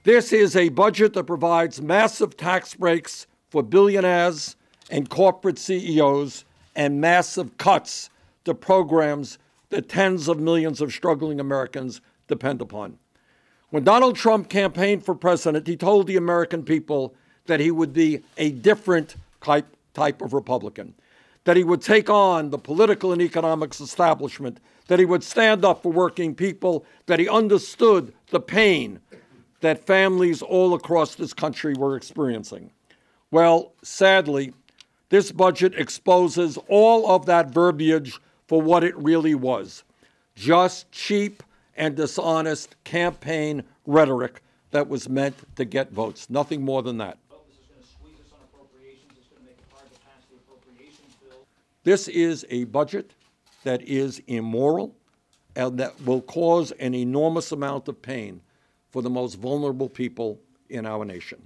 This is a budget that provides massive tax breaks for billionaires and corporate CEOs and massive cuts to programs that tens of millions of struggling Americans depend upon. When Donald Trump campaigned for president, he told the American people that he would be a different type of Republican, that he would take on the political and economics establishment, that he would stand up for working people, that he understood the pain that families all across this country were experiencing. Well, sadly, this budget exposes all of that verbiage for what it really was, just cheap and dishonest campaign rhetoric that was meant to get votes, nothing more than that. This is a budget that is immoral and that will cause an enormous amount of pain for the most vulnerable people in our nation.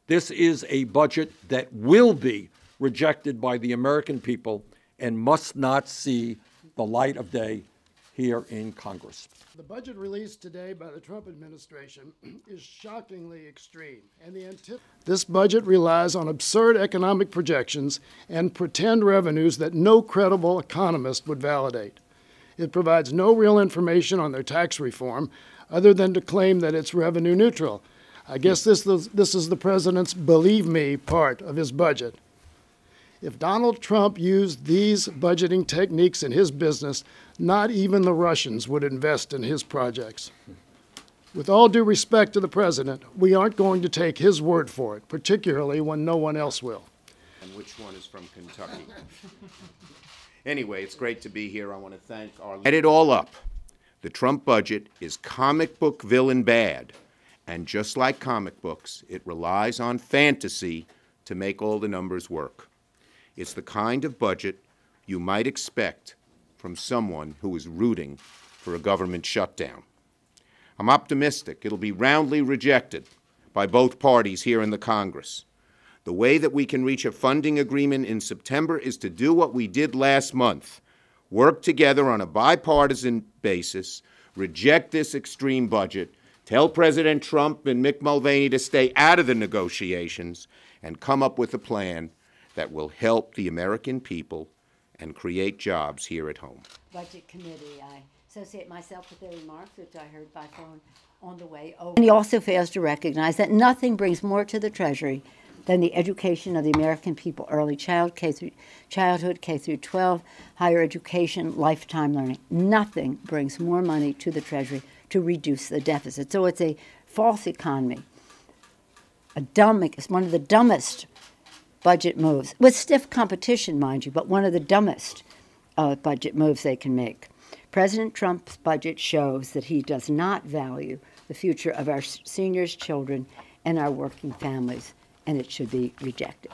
This is a budget that will be rejected by the American people and must not see the light of day here in Congress. The budget released today by the Trump administration is shockingly extreme, and this budget relies on absurd economic projections and pretend revenues that no credible economist would validate. It provides no real information on their tax reform other than to claim that it's revenue neutral. I guess this is the president's believe me part of his budget. If Donald Trump used these budgeting techniques in his business, not even the Russians would invest in his projects. With all due respect to the president, we aren't going to take his word for it, particularly when no one else will. And which one is from Kentucky? Anyway, it's great to be here. I want to thank our... Add it all up. The Trump budget is comic book villain bad. And just like comic books, it relies on fantasy to make all the numbers work. It's the kind of budget you might expect from someone who is rooting for a government shutdown. I'm optimistic it'll be roundly rejected by both parties here in the Congress. The way that we can reach a funding agreement in September is to do what we did last month, work together on a bipartisan basis, reject this extreme budget, tell President Trump and Mick Mulvaney to stay out of the negotiations, and come up with a plan that will help the American people and create jobs here at home. Budget Committee, I associate myself with their remarks, which I heard by phone on the way over. And he also fails to recognize that nothing brings more to the Treasury than the education of the American people, early childhood, K through 12, higher education, lifetime learning. Nothing brings more money to the Treasury to reduce the deficit. So it's a false economy. It's one of the dumbest budget moves, with stiff competition, mind you, but one of the dumbest budget moves they can make. President Trump's budget shows that he does not value the future of our seniors, children, and our working families, and it should be rejected.